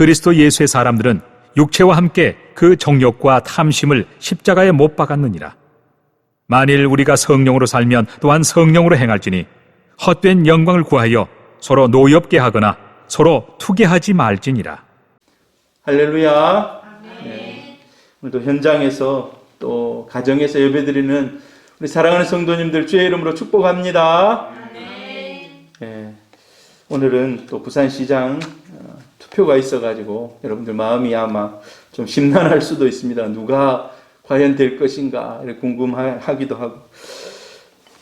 그리스도 예수의 사람들은 육체와 함께 그 정욕과 탐심을 십자가에 못 박았느니라. 만일 우리가 성령으로 살면 또한 성령으로 행할지니 헛된 영광을 구하여 서로 노엽게 하거나 서로 투기하지 말지니라. 할렐루야. 네. 오늘도 현장에서 또 가정에서 예배드리는 우리 사랑하는 성도님들 주의 이름으로 축복합니다. 네. 오늘은 또 부산시장 투표가 있어가지고 여러분들 마음이 아마 좀 심란할 수도 있습니다. 누가 과연 될 것인가 이렇게 궁금하기도 하고,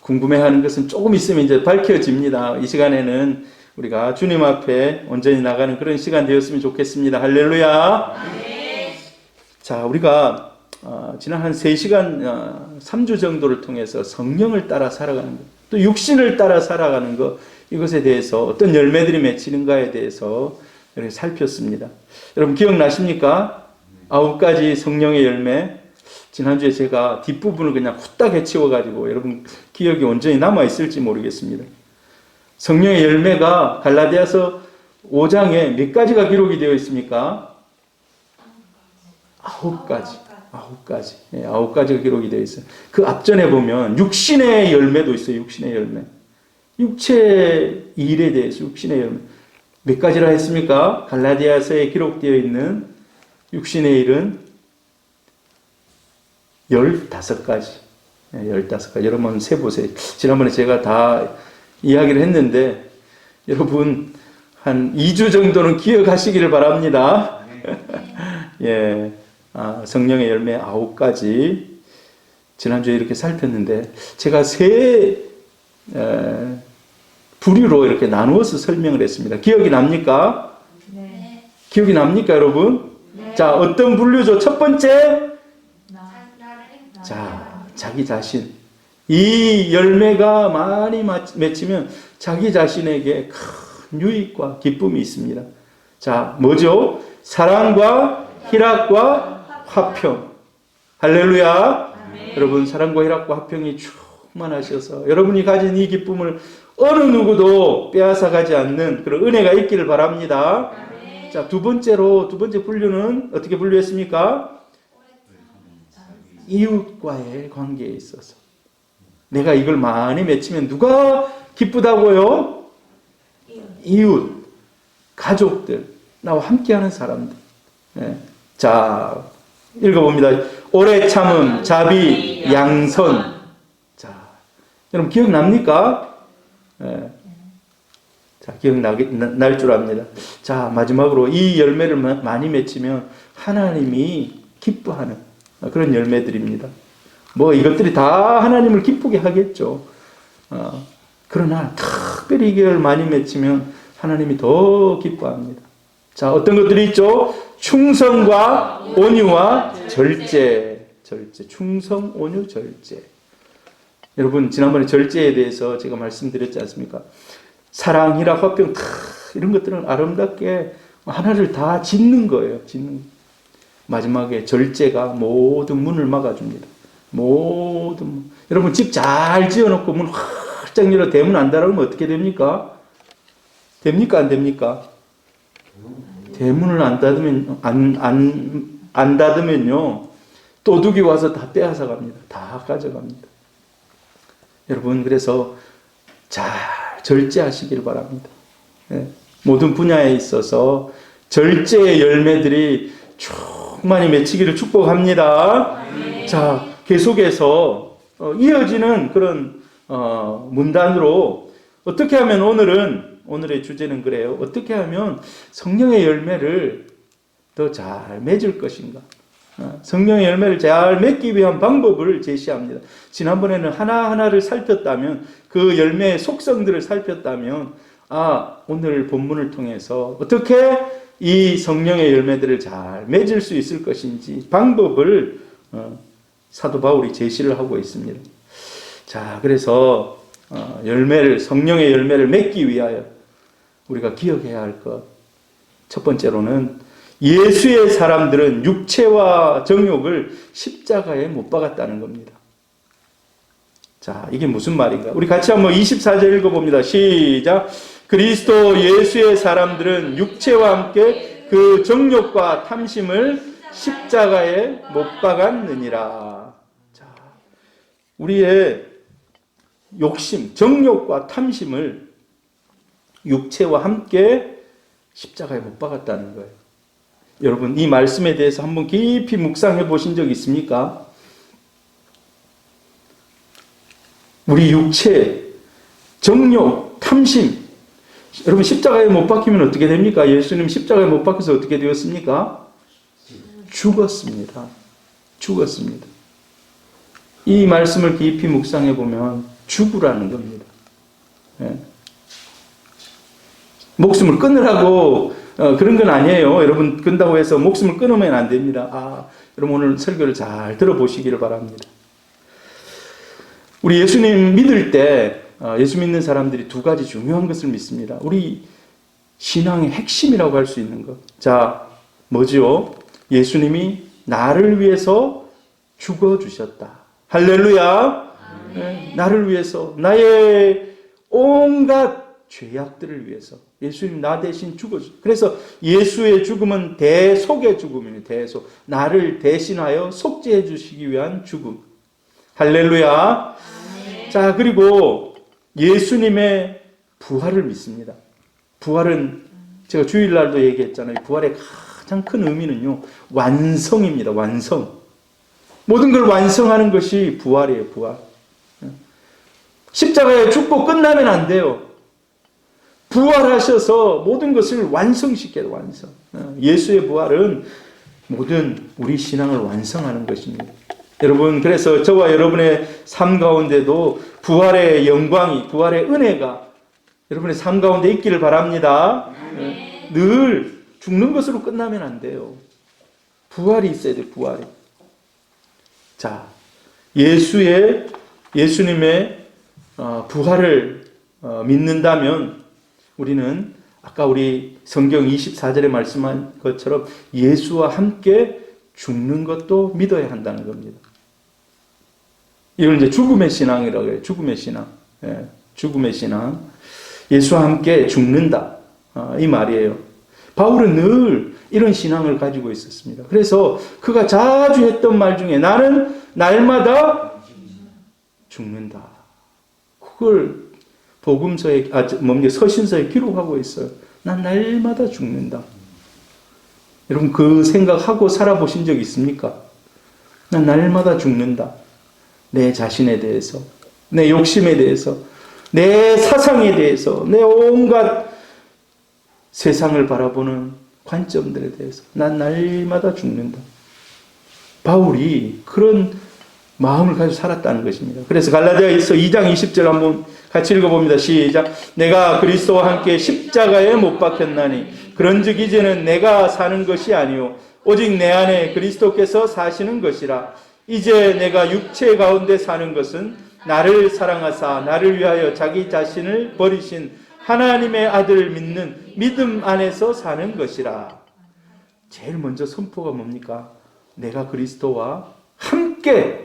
궁금해하는 것은 조금 있으면 이제 밝혀집니다. 이 시간에는 우리가 주님 앞에 온전히 나가는 그런 시간 되었으면 좋겠습니다. 할렐루야. 자, 우리가 지난 한 3시간 3주 정도를 통해서 성령을 따라 살아가는 것, 또 육신을 따라 살아가는 것, 이것에 대해서 어떤 열매들이 맺히는가에 대해서 이렇게 살폈습니다. 여러분 기억나십니까? 9가지 성령의 열매. 지난주에 제가 뒷부분을 그냥 후딱 해치워가지고 여러분 기억이 온전히 남아있을지 모르겠습니다. 성령의 열매가 갈라디아서 5장에 몇 가지가 기록이 되어 있습니까? 9가지. 9가지. 예, 9가지가 기록이 되어 있어요. 그 앞전에 보면 육신의 열매도 있어요. 육신의 열매. 육체 일에 대해서 육신의 열매. 몇 가지라 했습니까? 갈라디아서에 기록되어 있는 육신의 일은 15가지. 15가지. 여러분 세보세요. 지난번에 제가 다 이야기를 했는데 여러분 한 2주 정도는 기억하시기를 바랍니다. 예, 성령의 열매 9가지. 지난주에 이렇게 살폈는데 제가 세 부류로 이렇게 나누어서 설명을 했습니다. 기억이 납니까? 네. 기억이 납니까, 여러분? 네. 자, 어떤 분류죠? 첫 번째, 자, 자기 자신. 이 열매가 많이 맺히면 자기 자신에게 큰 유익과 기쁨이 있습니다. 자, 뭐죠? 사랑과 희락과 화평. 할렐루야. 여러분, 사랑과 희락과 화평이 충만하셔서 여러분이 가진 이 기쁨을 어느 누구도 빼앗아가지 않는 그런 은혜가 있기를 바랍니다. 자, 두 번째 분류는 어떻게 분류했습니까? 이웃과의 관계에 있어서. 내가 이걸 많이 맺히면 누가 기쁘다고요? 이웃, 가족들, 나와 함께하는 사람들. 네. 자, 읽어봅니다. 오래 참음, 자비, 양선. 자, 여러분 기억납니까? 네. 자, 기억날 줄 압니다. 자, 마지막으로 이 열매를 많이 맺히면 하나님이 기뻐하는 그런 열매들입니다. 뭐 이것들이 다 하나님을 기쁘게 하겠죠. 그러나 특별히 이걸 많이 맺히면 하나님이 더 기뻐합니다. 자, 어떤 것들이 있죠? 충성과 온유와 절제. 충성, 온유, 절제. 여러분 지난번에 절제에 대해서 제가 말씀드렸지 않습니까? 사랑, 희락, 화평 이런 것들은 아름답게 하나를 다 짓는 거예요. 마지막에 절제가 모든 문을 막아줍니다. 모든 문. 여러분 집 잘 지어놓고 문 활짝 열어 대문 안 닫으면 어떻게 됩니까? 됩니까 안 됩니까? 대문을 안 닫으면 안 닫으면요 도둑이 와서 다 빼앗아 갑니다. 다 가져갑니다. 여러분 그래서 잘 절제하시길 바랍니다. 네. 모든 분야에 있어서 절제의 열매들이 충만히 맺히기를 축복합니다. 자, 계속해서 이어지는 그런 문단으로 어떻게 하면 오늘의 주제는 그래요. 어떻게 하면 성령의 열매를 더 잘 맺을 것인가? 성령의 열매를 잘 맺기 위한 방법을 제시합니다. 지난번에는 하나하나를 살폈다면 그 열매의 속성들을 살폈다면 오늘 본문을 통해서 어떻게 이 성령의 열매들을 잘 맺을 수 있을 것인지 방법을 사도 바울이 제시를 하고 있습니다. 자, 그래서 성령의 열매를 맺기 위하여 우리가 기억해야 할 것. 첫 번째로는 예수의 사람들은 육체와 정욕을 십자가에 못 박았다는 겁니다. 자, 이게 무슨 말인가? 우리 같이 한번 24절 읽어봅니다. 시작. 그리스도 예수의 사람들은 육체와 함께 그 정욕과 탐심을 십자가에 못 박았느니라. 자, 우리의 욕심, 정욕과 탐심을 육체와 함께 십자가에 못 박았다는 거예요. 여러분, 이 말씀에 대해서 한번 깊이 묵상해 보신 적 있습니까? 우리 육체, 정욕, 탐심. 여러분, 십자가에 못 박히면 어떻게 됩니까? 예수님 십자가에 못 박혀서 어떻게 되었습니까? 죽었습니다. 죽었습니다. 이 말씀을 깊이 묵상해 보면 죽으라는 겁니다. 예. 목숨을 끊으라고 그런 건 아니에요. 여러분, 끊다고 해서 목숨을 끊으면 안 됩니다. 여러분, 오늘 설교를 잘 들어보시기를 바랍니다. 우리 예수님 믿을 때 예수 믿는 사람들이 두 가지 중요한 것을 믿습니다. 우리 신앙의 핵심이라고 할 수 있는 것. 자, 뭐죠? 예수님이 나를 위해서 죽어주셨다. 할렐루야. 네, 나를 위해서, 나의 온갖 죄악들을 위해서 예수님 나 대신 죽어주셨다. 그래서 예수의 죽음은 대속의 죽음입니다. 대속. 나를 대신하여 속죄해 주시기 위한 죽음. 할렐루야. 자, 그리고 예수님의 부활을 믿습니다. 부활은 제가 주일날도 얘기했잖아요. 부활의 가장 큰 의미는요, 완성입니다. 완성. 모든 걸 완성하는 것이 부활이에요. 부활. 십자가에 죽고 끝나면 안 돼요. 부활하셔서 모든 것을 완성시켜요. 완성. 예수의 부활은 모든 우리 신앙을 완성하는 것입니다. 여러분, 그래서 저와 여러분의 삶 가운데도 부활의 영광이, 부활의 은혜가 여러분의 삶 가운데 있기를 바랍니다. 늘 죽는 것으로 끝나면 안 돼요. 부활이 있어야 돼요. 부활이. 자, 예수님의 부활을 믿는다면 우리는 아까 우리 성경 24절에 말씀한 것처럼 예수와 함께 죽는 것도 믿어야 한다는 겁니다. 이걸 이제 죽음의 신앙이라고 해요. 죽음의 신앙. 예, 죽음의 신앙. 예수와 함께 죽는다. 이 말이에요. 바울은 늘 이런 신앙을 가지고 있었습니다. 그래서 그가 자주 했던 말 중에 나는 날마다 죽는다. 그걸 복음서에, 서신서에 기록하고 있어요. 난 날마다 죽는다. 여러분, 그 생각하고 살아보신 적 있습니까? 난 날마다 죽는다. 내 자신에 대해서, 내 욕심에 대해서, 내 사상에 대해서, 내 온갖 세상을 바라보는 관점들에 대해서 난 날마다 죽는다. 바울이 그런 마음을 가지고 살았다는 것입니다. 그래서 갈라디아서 2장 20절 한번 같이 읽어봅니다. 시작. 내가 그리스도와 함께 십자가에 못 박혔나니 그런즉 이제는 내가 사는 것이 아니요 오직 내 안에 그리스도께서 사시는 것이라. 이제 내가 육체 가운데 사는 것은 나를 사랑하사 나를 위하여 자기 자신을 버리신 하나님의 아들을 믿는 믿음 안에서 사는 것이라. 제일 먼저 선포가 뭡니까? 내가 그리스도와 함께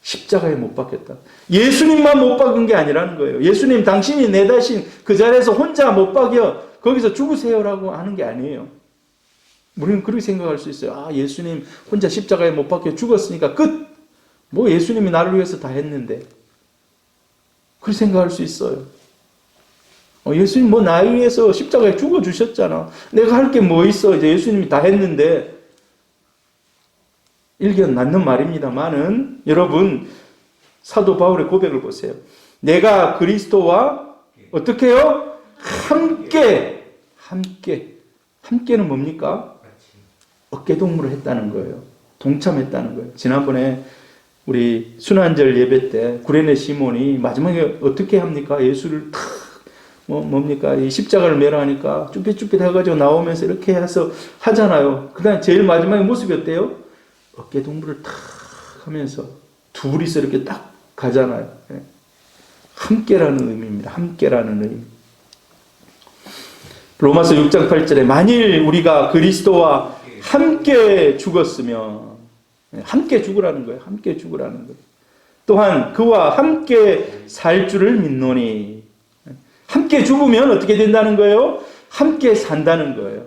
십자가에 못 박혔다. 예수님만 못 박은 게 아니라는 거예요. 예수님 당신이 내 대신 그 자리에서 혼자 못 박여 거기서 죽으세요라고 하는 게 아니에요. 우리는 그렇게 생각할 수 있어요. 예수님 혼자 십자가에 못 박혀 죽었으니까 끝. 뭐 예수님이 나를 위해서 다 했는데. 그렇게 생각할 수 있어요. 예수님 뭐 나를 위해서 십자가에 죽어주셨잖아. 내가 할 게 뭐 있어. 이제 예수님이 다 했는데. 일견 맞는 말입니다만은 여러분 사도 바울의 고백을 보세요. 내가 그리스도와 어떻게 해요? 함께는 뭡니까? 어깨동무를 했다는 거예요. 동참했다는 거예요. 지난번에 우리 순환절 예배 때 구레네 시몬이 마지막에 어떻게 합니까? 예수를 뭡니까? 이 십자가를 매라 하니까 쭈삣쭈삣 해가지고 나오면서 이렇게 해서 하잖아요. 그 다음에 제일 마지막에 모습이 어때요? 어깨동무를 탁 하면서 둘이서 이렇게 딱 가잖아요. 함께라는 의미입니다. 함께라는 의미. 로마서 6장 8절에 만일 우리가 그리스도와 함께 죽었으면 함께 죽으라는 거예요. 함께 죽으라는 거예요. 또한 그와 함께 살 줄을 믿노니 함께 죽으면 어떻게 된다는 거예요? 함께 산다는 거예요.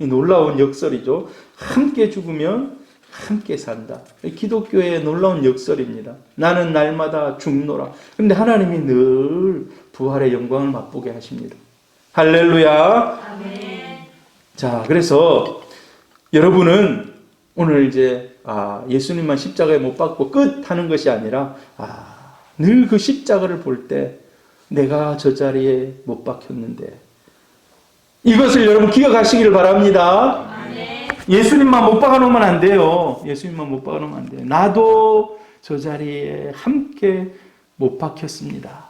이 놀라운 역설이죠. 함께 죽으면 함께 산다. 기독교의 놀라운 역설입니다. 나는 날마다 죽노라. 그런데 하나님이 늘 부활의 영광을 맛보게 하십니다. 할렐루야. 아멘. 자, 그래서 여러분은 오늘 이제 예수님만 십자가에 못 박고 끝 하는 것이 아니라 늘 그 십자가를 볼 때 내가 저 자리에 못 박혔는데 이것을 여러분 기억하시기를 바랍니다. 아멘. 예수님만 못 박아놓으면 안 돼요. 예수님만 못 박아놓으면 안 돼요. 나도 저 자리에 함께 못 박혔습니다.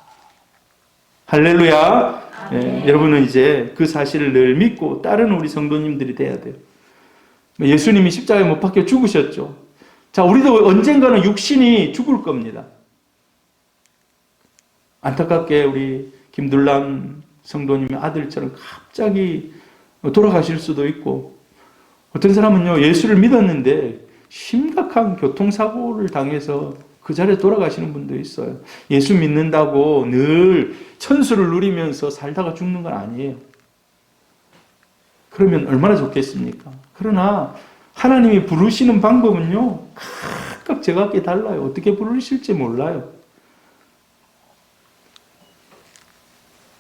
할렐루야. 여러분은 이제 그 사실을 늘 믿고 따르는 우리 성도님들이 돼야 돼요. 예수님이 십자가에 못 박혀 죽으셨죠. 자, 우리도 언젠가는 육신이 죽을 겁니다. 안타깝게 우리 김둘람 성도님의 아들처럼 갑자기 돌아가실 수도 있고, 어떤 사람은요, 예수를 믿었는데 심각한 교통사고를 당해서 그 자리에 돌아가시는 분도 있어요. 예수 믿는다고 늘 천수를 누리면서 살다가 죽는 건 아니에요. 그러면 얼마나 좋겠습니까? 그러나 하나님이 부르시는 방법은요, 각각 제각기 달라요. 어떻게 부르실지 몰라요.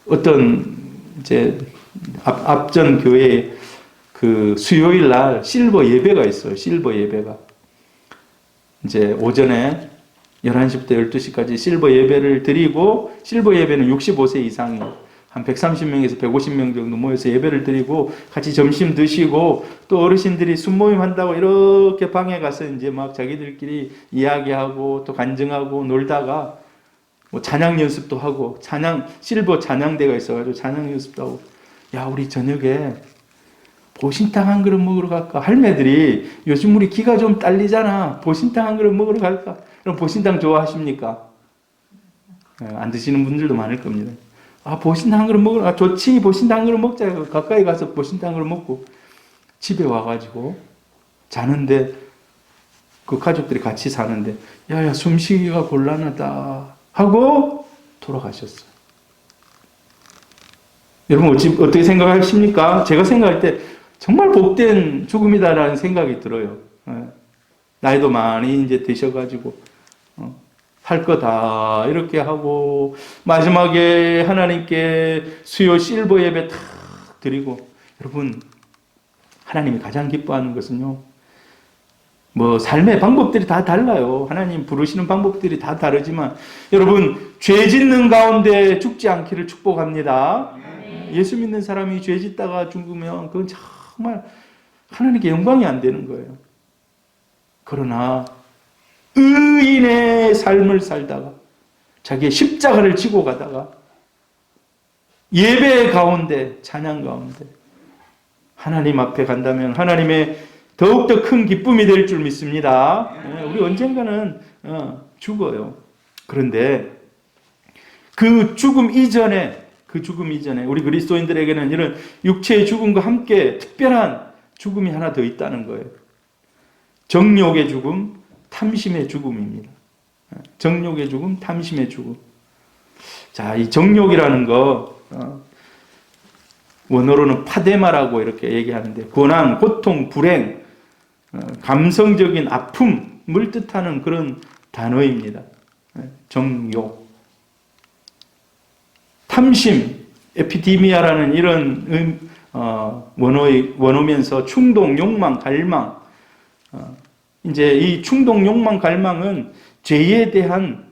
어떤 이제 앞전 교회에 그 수요일 날 실버 예배가 있어요. 실버 예배가. 이제 오전에 11시부터 12시까지 실버 예배를 드리고, 실버 예배는 65세 이상이요. 한 130명에서 150명 정도 모여서 예배를 드리고 같이 점심 드시고, 또 어르신들이 순모임 한다고 이렇게 방에 가서 이제 막 자기들끼리 이야기하고 또 간증하고 놀다가 뭐 찬양 연습도 하고, 실버 찬양대가 있어가지고 찬양 연습도 하고, 야, 우리 저녁에 보신탕 한 그릇 먹으러 갈까? 할매들이 요즘 우리 기가 좀 딸리잖아. 보신탕 한 그릇 먹으러 갈까? 그럼 보신탕 좋아하십니까? 안 드시는 분들도 많을 겁니다. 보신탕 한 그릇 먹으러, 좋지, 보신탕 한 그릇 먹자. 가까이 가서 보신탕 한 그릇 먹고 집에 와가지고 자는데, 그 가족들이 같이 사는데, 야, 숨쉬기가 곤란하다 하고 돌아가셨어요. 여러분 어떻게 생각하십니까? 제가 생각할 때 정말 복된 죽음이다라는 생각이 들어요. 나이도 많이 이제 드셔가지고 할 거 다 이렇게 하고 마지막에 하나님께 수요 실버 예배 탁 드리고, 여러분 하나님이 가장 기뻐하는 것은요, 뭐 삶의 방법들이 다 달라요. 하나님 부르시는 방법들이 다 다르지만 여러분 죄 짓는 가운데 죽지 않기를 축복합니다. 예수 믿는 사람이 죄 짓다가 죽으면 그건 정말 하나님께 영광이 안 되는 거예요. 그러나 의인의 삶을 살다가 자기의 십자가를 지고 가다가 예배 가운데, 찬양 가운데 하나님 앞에 간다면 하나님의 더욱더 큰 기쁨이 될 줄 믿습니다. 우리 언젠가는 죽어요. 그런데 그 죽음 이전에 우리 그리스도인들에게는 이런 육체의 죽음과 함께 특별한 죽음이 하나 더 있다는 거예요. 정욕의 죽음, 탐심의 죽음입니다. 정욕의 죽음, 탐심의 죽음. 자, 이 정욕이라는 거 원어로는 파데마라고 이렇게 얘기하는데, 고난, 고통, 불행, 감성적인 아픔을 뜻하는 그런 단어입니다. 정욕. 탐심, 에피디미아라는 이런 원어면서 충동, 욕망, 갈망. 이제 이 충동, 욕망, 갈망은 죄에 대한,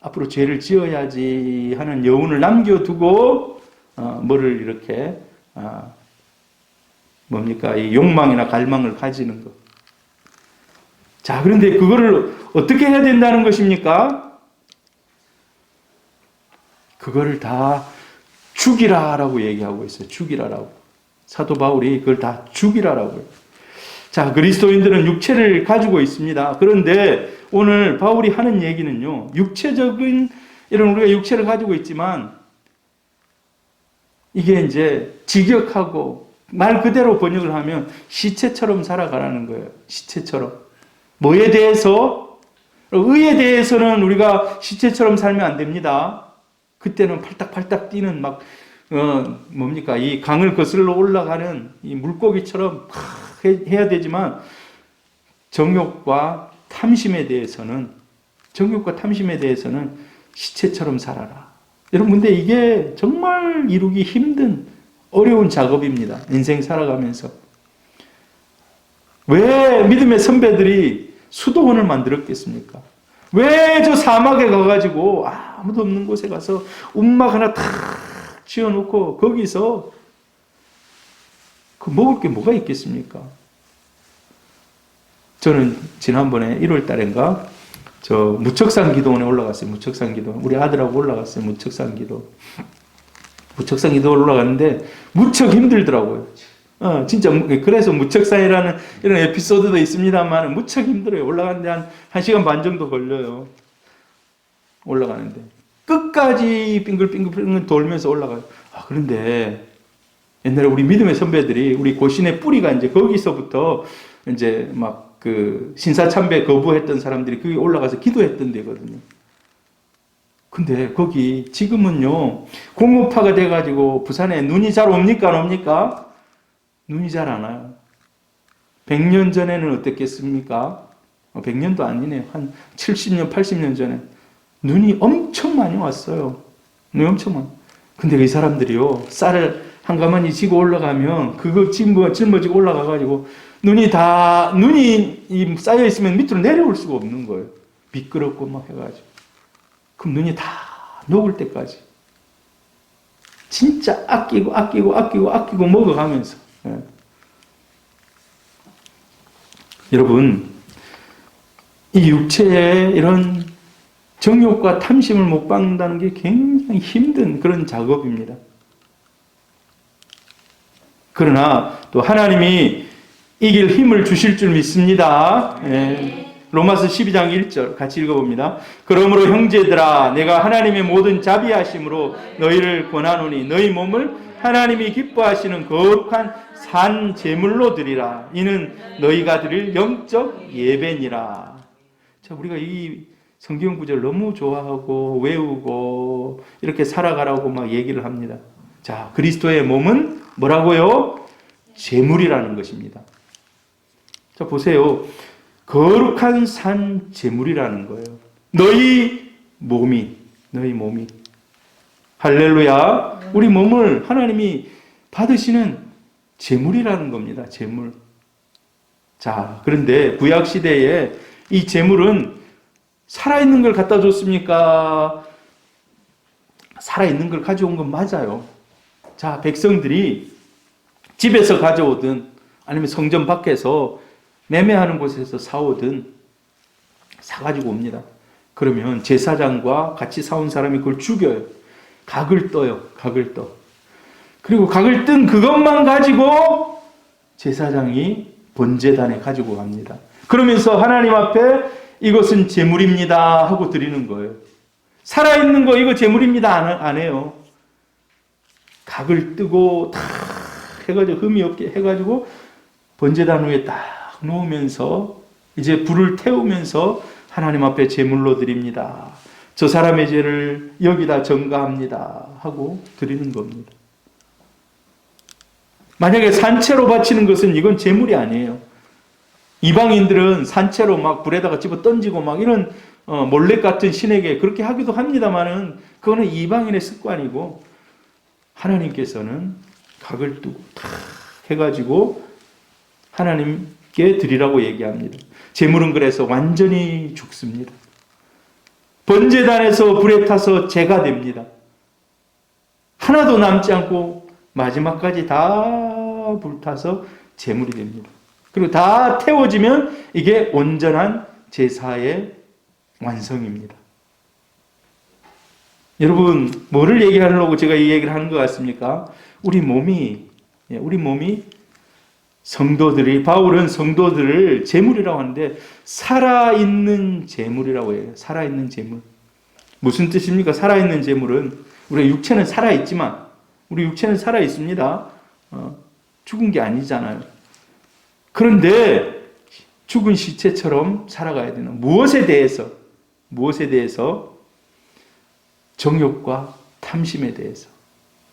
앞으로 죄를 지어야지 하는 여운을 남겨두고 뭐를 이렇게 이 욕망이나 갈망을 가지는 것. 자, 그런데 그거를 어떻게 해야 된다는 것입니까? 그거를 다 죽이라라고 얘기하고 있어요. 죽이라라고. 사도 바울이 그걸 다 죽이라라고요. 자, 그리스도인들은 육체를 가지고 있습니다. 그런데 오늘 바울이 하는 얘기는요, 육체적인, 이런 우리가 육체를 가지고 있지만 이게 이제 직역하고 말 그대로 번역을 하면 시체처럼 살아가라는 거예요. 시체처럼. 뭐에 대해서? 의에 대해서는 우리가 시체처럼 살면 안 됩니다. 그때는 팔딱팔딱 뛰는 막 뭡니까? 이 강을 거슬러 올라가는 이 물고기처럼 해야 되지만 정욕과 탐심에 대해서는 시체처럼 살아라. 여러분, 근데 이게 정말 이루기 힘든 어려운 작업입니다. 인생 살아가면서. 왜 믿음의 선배들이 수도원을 만들었겠습니까? 왜 저 사막에 가가지고 아무도 없는 곳에 가서 움막 하나 탁 지어놓고 거기서 그 먹을 게 뭐가 있겠습니까? 저는 지난번에 1월 달인가 저 무척산 기도원에 올라갔어요. 무척산 기도원. 우리 아들하고 올라갔어요. 무척산 기도. 무척산 기도원 올라갔는데 무척 힘들더라고요. 진짜. 그래서 무척산이라는 이런 에피소드도 있습니다만 무척 힘들어요. 올라가는데 한 1시간 반 정도 걸려요. 올라가는데. 끝까지 빙글빙글 돌면서 올라가요. 그런데 옛날에 우리 믿음의 선배들이 우리 고신의 뿌리가 이제 거기서부터 이제 막 그 신사참배 거부했던 사람들이 거기 올라가서 기도했던 데거든요. 근데 거기 지금은요 공업화가 돼가지고 부산에 눈이 잘 옵니까 안 옵니까? 눈이 잘 안 와요. 100년 전에는 어땠겠습니까? 100년도 아니네요. 한 70년 80년 전에 눈이 엄청 많이 왔어요. 눈이 엄청 많이. 근데 이 사람들이요 쌀을 한 가마니 지고 올라가면 그거 짊어지고 올라가가지고 눈이 쌓여 있으면 밑으로 내려올 수가 없는 거예요. 미끄럽고 막 해가지고. 그럼 눈이 다 녹을 때까지 진짜 아끼고 먹어가면서. 여러분, 이 육체의 이런 정욕과 탐심을 못 박는다는 게 굉장히 힘든 그런 작업입니다. 그러나 또 하나님이 이길 힘을 주실 줄 믿습니다. 로마서 12장 1절 같이 읽어봅니다. 그러므로 형제들아 내가 하나님의 모든 자비하심으로 너희를 권하노니 너희 몸을 하나님이 기뻐하시는 거룩한 산 제물로 드리라. 이는 너희가 드릴 영적 예배니라. 자, 우리가 이 성경 구절 너무 좋아하고 외우고 이렇게 살아가라고 막 얘기를 합니다. 자, 그리스도의 몸은 뭐라고요? 제물이라는 것입니다. 자, 보세요. 거룩한 산 제물이라는 거예요. 너희 몸이. 할렐루야. 우리 몸을 하나님이 받으시는 제물이라는 겁니다. 제물. 자, 그런데 구약 시대에 이 제물은 살아있는 걸 갖다 줬습니까? 살아있는 걸 가져온 건 맞아요. 자, 백성들이 집에서 가져오든 아니면 성전 밖에서 매매하는 곳에서 사오든 사가지고 옵니다. 그러면 제사장과 같이 사온 사람이 그걸 죽여요. 각을 떠요. 그리고 각을 뜬 그것만 가지고 제사장이 번제단에 가지고 갑니다. 그러면서 하나님 앞에 이것은 제물입니다 하고 드리는 거예요. 살아있는 거 이거 제물입니다 안 해요. 각을 뜨고 다 해가지고 흠이 없게 해가지고 번제단 위에 딱 놓으면서 이제 불을 태우면서 하나님 앞에 제물로 드립니다. 저 사람의 죄를 여기다 전가합니다 하고 드리는 겁니다. 만약에 산채로 바치는 것은 이건 제물이 아니에요. 이방인들은 산채로 막 불에다가 집어 던지고 막 이런 몰래 같은 신에게 그렇게 하기도 합니다만은 그거는 이방인의 습관이고 하나님께서는 각을 두고 다 해가지고 하나님께 드리라고 얘기합니다. 제물은 그래서 완전히 죽습니다. 번제단에서 불에 타서 제가 됩니다. 하나도 남지 않고 마지막까지 다 불타서 제물이 됩니다. 그리고 다 태워지면 이게 온전한 제사의 완성입니다. 여러분, 뭐를 얘기하려고 제가 이 얘기를 하는 것 같습니까? 우리 몸이 성도들이, 바울은 성도들을 제물이라고 하는데 살아있는 제물이라고 해요. 살아있는 제물. 무슨 뜻입니까? 살아있는 제물은 우리 육체는 살아있지만 우리 육체는 살아있습니다. 죽은 게 아니잖아요. 그런데 죽은 시체처럼 살아가야 되는 무엇에 대해서? 정욕과 탐심에 대해서.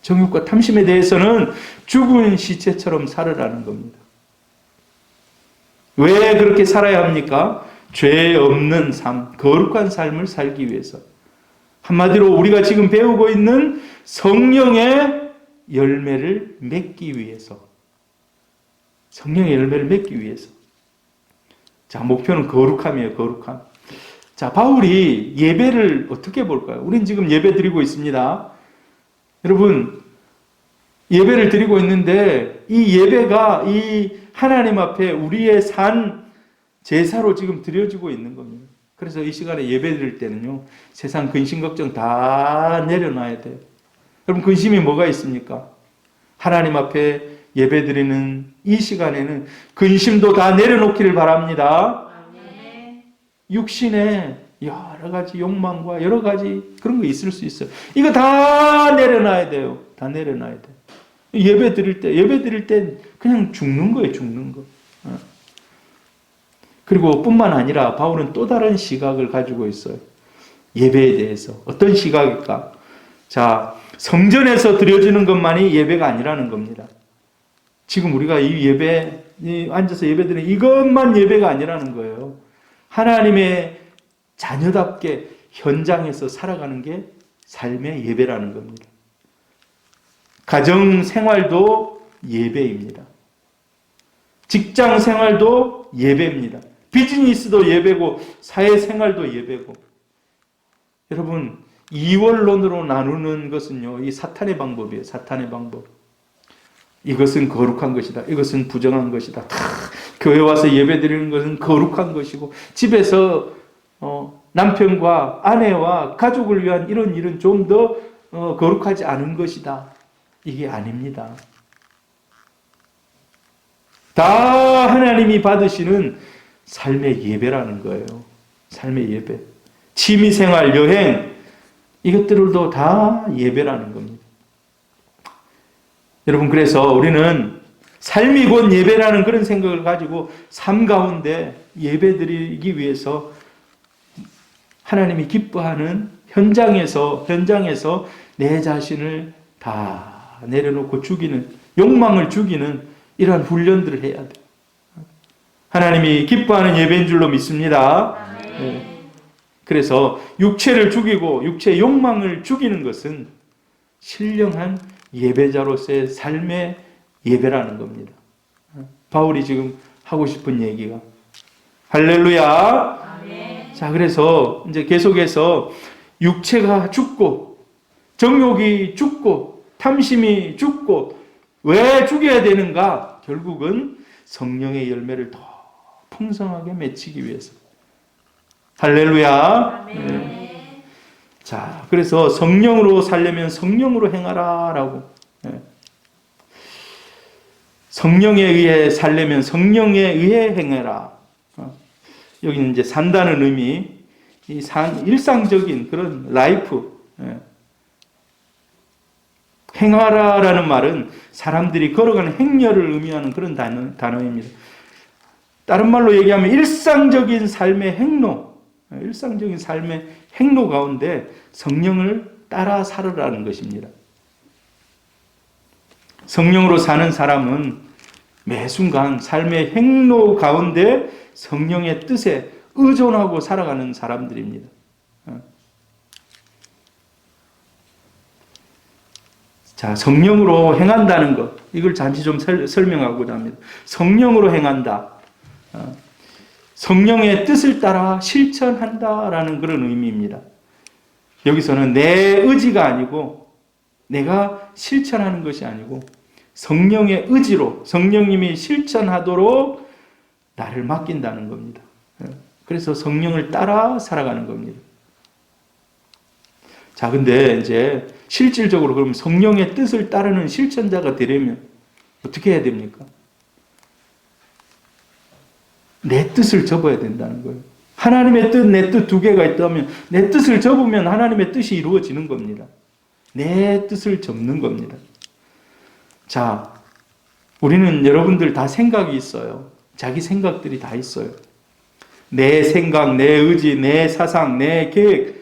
정욕과 탐심에 대해서는 죽은 시체처럼 살으라는 겁니다. 왜 그렇게 살아야 합니까? 죄 없는 삶, 거룩한 삶을 살기 위해서. 한마디로 우리가 지금 배우고 있는 성령의 열매를 맺기 위해서. 성령의 열매를 맺기 위해서. 자, 목표는 거룩함이에요, 거룩함. 자, 바울이 예배를 어떻게 볼까요? 우린 지금 예배 드리고 있습니다. 여러분, 예배를 드리고 있는데 이 예배가 이 하나님 앞에 우리의 산 제사로 지금 드려지고 있는 겁니다. 그래서 이 시간에 예배 드릴 때는요, 세상 근심 걱정 다 내려놔야 돼요. 여러분, 근심이 뭐가 있습니까? 하나님 앞에 예배 드리는 이 시간에는 근심도 다 내려놓기를 바랍니다. 육신에 여러 가지 욕망과 여러 가지 그런 거 있을 수 있어요. 이거 다 내려놔야 돼요. 다 내려놔야 돼요. 예배 드릴 때 그냥 죽는 거예요, 죽는 거. 그리고 뿐만 아니라 바울은 또 다른 시각을 가지고 있어요. 예배에 대해서. 어떤 시각일까? 자, 성전에서 드려지는 것만이 예배가 아니라는 겁니다. 지금 우리가 앉아서 예배 드리는 이것만 예배가 아니라는 거예요. 하나님의 자녀답게 현장에서 살아가는 게 삶의 예배라는 겁니다. 가정 생활도 예배입니다. 직장 생활도 예배입니다. 비즈니스도 예배고 사회생활도 예배고. 여러분, 이원론으로 나누는 것은요, 이 사탄의 방법이에요. 사탄의 방법. 이것은 거룩한 것이다. 이것은 부정한 것이다. 다 교회 와서 예배 드리는 것은 거룩한 것이고, 집에서 남편과 아내와 가족을 위한 이런 일은 좀 더 거룩하지 않은 것이다. 이게 아닙니다. 다 하나님이 받으시는 삶의 예배라는 거예요. 삶의 예배. 취미생활, 여행, 이것들도 다 예배라는 겁니다. 여러분, 그래서 우리는 삶이 곧 예배라는 그런 생각을 가지고 삶 가운데 예배 드리기 위해서 하나님이 기뻐하는 현장에서 내 자신을 다 내려놓고 죽이는, 욕망을 죽이는 이러한 훈련들을 해야 돼요. 하나님이 기뻐하는 예배인 줄로 믿습니다. 네. 그래서 육체를 죽이고 육체의 욕망을 죽이는 것은 신령한 예배자로서의 삶의 예배라는 겁니다. 바울이 지금 하고 싶은 얘기가. 할렐루야. 자, 그래서 이제 계속해서 육체가 죽고 정욕이 죽고 탐심이 죽고 왜 죽여야 되는가? 결국은 성령의 열매를 더 풍성하게 맺히기 위해서. 할렐루야. 네. 자, 그래서 성령으로 살려면 성령으로 행하라라고. 네. 성령에 의해 살려면 성령에 의해 행해라. 여기는 이제 산다는 의미, 일상적인 그런 라이프. 네. 행하라라는 말은 사람들이 걸어가는 행렬을 의미하는 그런 단어입니다. 다른 말로 얘기하면 일상적인 삶의 행로, 일상적인 삶의 행로 가운데 성령을 따라 살으라는 것입니다. 성령으로 사는 사람은 매 순간 삶의 행로 가운데 성령의 뜻에 의존하고 살아가는 사람들입니다. 자, 성령으로 행한다는 것, 이걸 잠시 좀 설명하고자 합니다. 성령으로 행한다. 성령의 뜻을 따라 실천한다라는 그런 의미입니다. 여기서는 내 의지가 아니고 내가 실천하는 것이 아니고 성령의 의지로 성령님이 실천하도록 나를 맡긴다는 겁니다. 그래서 성령을 따라 살아가는 겁니다. 자, 근데 이제 실질적으로 그럼 성령의 뜻을 따르는 실천자가 되려면 어떻게 해야 됩니까? 내 뜻을 접어야 된다는 거예요. 하나님의 뜻, 내 뜻 두 개가 있다면 내 뜻을 접으면 하나님의 뜻이 이루어지는 겁니다. 내 뜻을 접는 겁니다. 자, 우리는 여러분들 다 생각이 있어요. 자기 생각들이 다 있어요. 내 생각, 내 의지, 내 사상, 내 계획,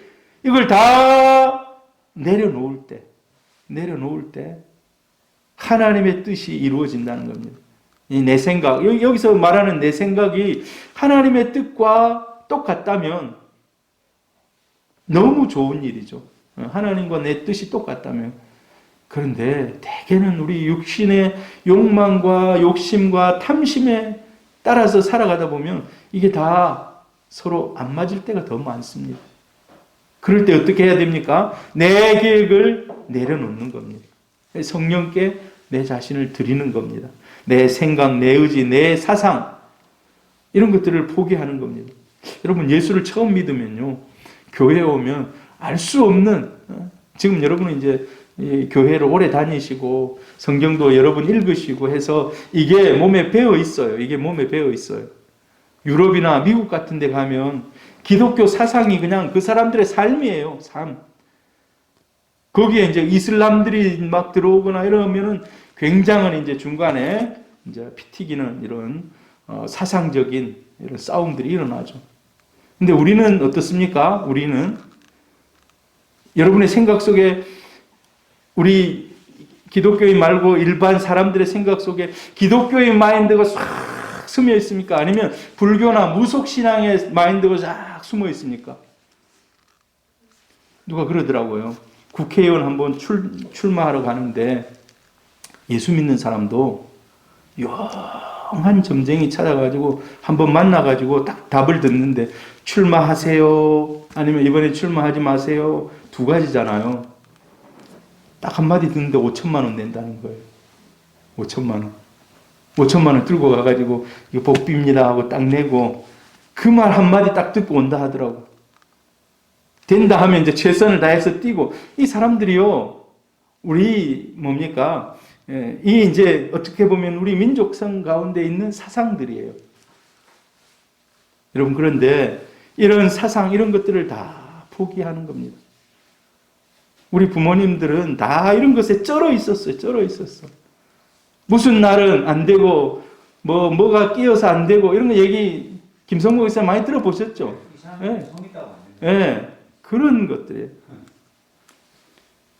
이걸 다 내려놓을 때, 내려놓을 때 하나님의 뜻이 이루어진다는 겁니다. 이 내 생각, 여기서 말하는 내 생각이 하나님의 뜻과 똑같다면 너무 좋은 일이죠. 하나님과 내 뜻이 똑같다면. 그런데 대개는 우리 육신의 욕망과 욕심과 탐심에 따라서 살아가다 보면 이게 다 서로 안 맞을 때가 더 많습니다. 그럴 때 어떻게 해야 됩니까? 내 계획을 내려놓는 겁니다. 성령께 내 자신을 드리는 겁니다. 내 생각, 내 의지, 내 사상 이런 것들을 포기하는 겁니다. 여러분 예수를 처음 믿으면요. 교회에 오면 알 수 없는 지금 여러분은 이제 이 교회를 오래 다니시고 성경도 여러 번 읽으시고 해서 이게 몸에 배어 있어요. 이게 몸에 배어 있어요. 유럽이나 미국 같은 데 가면 기독교 사상이 그냥 그 사람들의 삶이에요. 삶. 거기에 이제 이슬람들이 막 들어오거나 이러면은 굉장한 이제 중간에 이제 피 튀기는 이런 사상적인 이런 싸움들이 일어나죠. 근데 우리는 어떻습니까? 우리는 여러분의 생각 속에 우리 기독교인 말고 일반 사람들의 생각 속에 기독교의 마인드가 싹 스며 있습니까? 아니면 불교나 무속신앙의 마인드가 싹 숨어 있습니까? 누가 그러더라고요. 국회의원 한번 출마하러 가는데 예수 믿는 사람도 영한 점쟁이 찾아가지고 한번 만나가지고 딱 답을 듣는데 출마하세요? 아니면 이번에 출마하지 마세요? 두 가지잖아요. 딱 한마디 듣는데 5천만 원 낸다는 거예요. 5천만 원. 5천만 원 들고 가가지고 이거 복비입니다 하고 딱 내고 그 말 한마디 딱 듣고 온다 하더라고. 된다 하면 이제 최선을 다해서 뛰고 이 사람들이요. 우리 뭡니까? 이 이제 어떻게 보면 우리 민족성 가운데 있는 사상들이에요. 여러분 그런데 이런 사상 이런 것들을 다 포기하는 겁니다. 우리 부모님들은 다 이런 것에 쩔어 있었어요. 쩔어 있었어. 무슨 날은 안 되고 뭐가 끼어서 안 되고 이런 거 얘기 김성국 의사 많이 들어보셨죠? 예. 네. 그런 것들이에요.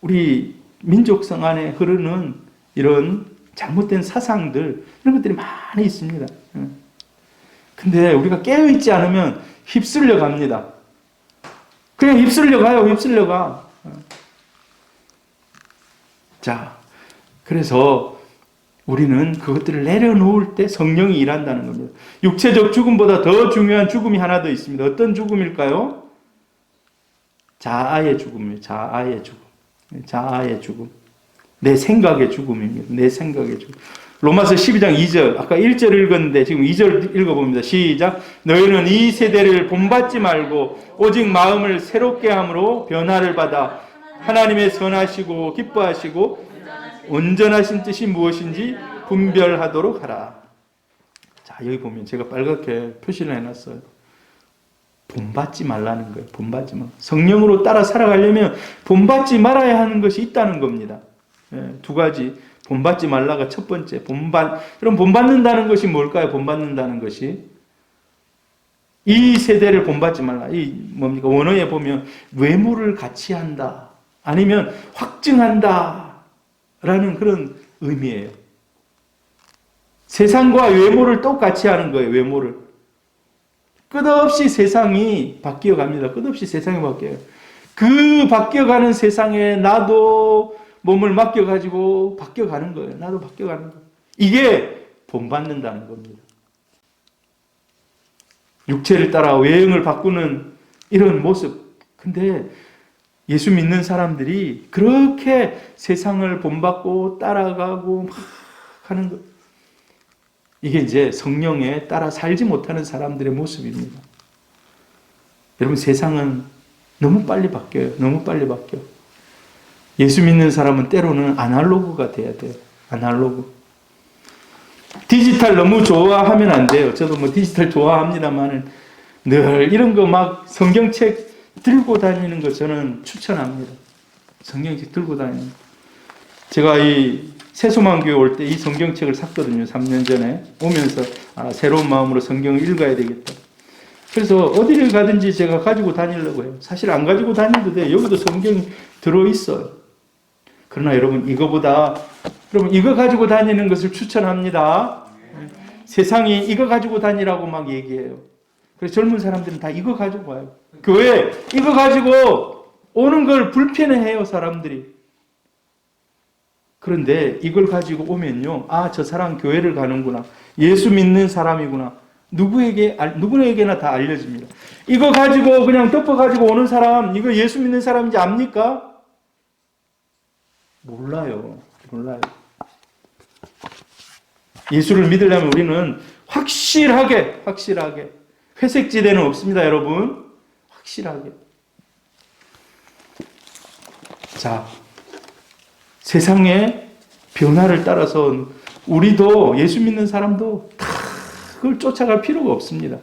우리 민족성 안에 흐르는 이런 잘못된 사상들 이런 것들이 많이 있습니다. 근데 우리가 깨어있지 않으면 휩쓸려 갑니다. 그냥 휩쓸려 가요. 휩쓸려 가. 자, 그래서 우리는 그것들을 내려놓을 때 성령이 일한다는 겁니다. 육체적 죽음보다 더 중요한 죽음이 하나 더 있습니다. 어떤 죽음일까요? 자아의 죽음이에요. 자아의 죽음. 자아의 죽음. 내 생각의 죽음입니다. 내 생각의 죽음. 로마서 12장 2절. 아까 1절 읽었는데 지금 2절 읽어봅니다. 시작. 너희는 이 세대를 본받지 말고 오직 마음을 새롭게 함으로 변화를 받아 하나님의 선하시고 기뻐하시고 온전하신 뜻이 무엇인지 분별하도록 하라. 자, 여기 보면 제가 빨갛게 표시를 해놨어요. 본받지 말라는 거예요. 본받지 말. 성령으로 따라 살아가려면 본받지 말아야 하는 것이 있다는 겁니다. 두 가지. 본받지 말라가 첫 번째. 그럼 본받는다는 것이 뭘까요? 본받는다는 것이 이 세대를 본받지 말라. 이 뭡니까? 원어에 보면 외모를 같이 한다. 아니면 확증한다. 라는 그런 의미예요. 세상과 외모를 똑같이 하는 거예요. 외모를. 끝없이 세상이 바뀌어 갑니다. 끝없이 세상이 바뀌어요. 그 바뀌어가는 세상에 나도 몸을 맡겨가지고 바뀌어가는 거예요. 나도 바뀌어가는 거예요. 이게 본받는다는 겁니다. 육체를 따라 외형을 바꾸는 이런 모습. 근데 예수 믿는 사람들이 그렇게 세상을 본받고 따라가고 막 하는 것. 이게 이제 성령에 따라 살지 못하는 사람들의 모습입니다. 여러분 세상은 너무 빨리 바뀌어요. 너무 빨리 바뀌어. 예수 믿는 사람은 때로는 아날로그가 돼야 돼요. 아날로그. 디지털 너무 좋아하면 안 돼요. 저도 뭐 디지털 좋아합니다만은 늘 이런 거 막 성경책 들고 다니는 거 저는 추천합니다. 성경책 들고 다니는 거. 제가 이 새소망교회 올 때 이 성경책을 샀거든요. 3년 전에 오면서 새로운 마음으로 성경을 읽어야 되겠다. 그래서 어디를 가든지 제가 가지고 다니려고 해요. 사실 안 가지고 다니도 돼요. 여기도 성경이 들어있어요. 그러나 여러분 이거 가지고 다니는 것을 추천합니다. 세상이 이거 가지고 다니라고 막 얘기해요. 그래서 젊은 사람들은 다 이거 가지고 와요. 교회 이거 가지고 오는 걸 불편해해요, 사람들이. 그런데 이걸 가지고 오면요, 아, 저 사람 교회를 가는구나, 예수 믿는 사람이구나, 누구에게나 다 알려집니다. 이거 가지고 그냥 덮어가지고 오는 사람, 이거 예수 믿는 사람인지 압니까? 몰라요. 예수를 믿으려면 우리는 확실하게 회색지대는 없습니다, 여러분. 확실하게. 자, 세상의 변화를 따라서 우리도, 예수 믿는 사람도 다 그걸 쫓아갈 필요가 없습니다.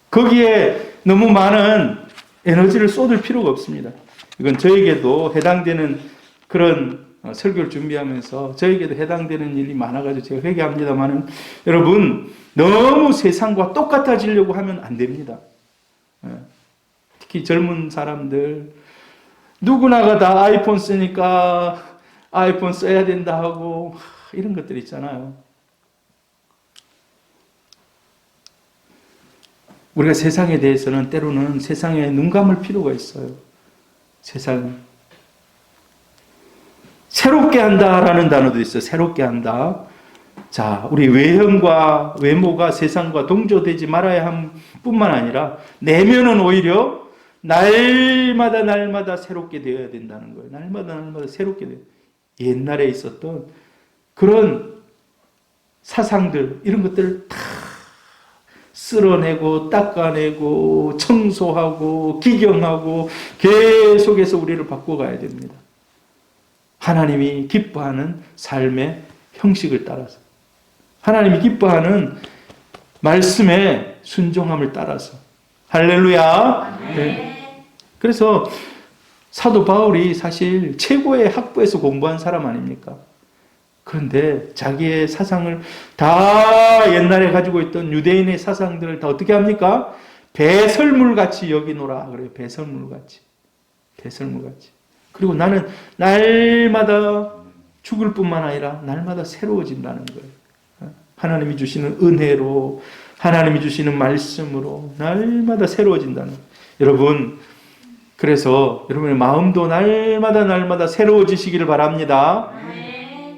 거기에 너무 많은 에너지를 쏟을 필요가 없습니다. 이건 저에게도 해당되는 그런 설교를 준비하면서 저에게도 해당되는 일이 많아가지고 제가 회개합니다만은, 여러분, 너무 세상과 똑같아지려고 하면 안 됩니다. 특히 젊은 사람들, 누구나가 다 아이폰 쓰니까 아이폰 써야 된다 하고 이런 것들 있잖아요. 우리가 세상에 대해서는 때로는 세상에 눈 감을 필요가 있어요. 세상 새롭게 한다라는 단어도 있어요. 새롭게 한다. 자, 우리 외형과 외모가 세상과 동조되지 말아야 함 뿐만 아니라 내면은 오히려 날마다 새롭게 되어야 된다는 거예요. 날마다 새롭게 돼요. 옛날에 있었던 그런 사상들, 이런 것들을 다 쓸어내고 닦아내고 청소하고 기경하고 계속해서 우리를 바꿔가야 됩니다. 하나님이 기뻐하는 삶의 형식을 따라서, 하나님이 기뻐하는 말씀의 순종함을 따라서. 할렐루야. 네. 그래서 사도 바울이 사실 최고의 학부에서 공부한 사람 아닙니까? 그런데 자기의 사상을 다 옛날에 가지고 있던 유대인의 사상들을 다 어떻게 합니까? 배설물같이 여기노라 그래요. 배설물같이. 그리고 나는 날마다 죽을 뿐만 아니라 날마다 새로워진다는 거예요. 하나님이 주시는 은혜로, 하나님이 주시는 말씀으로 날마다 새로워진다는 거예요. 여러분, 그래서 여러분의 마음도 날마다 새로워지시기를 바랍니다.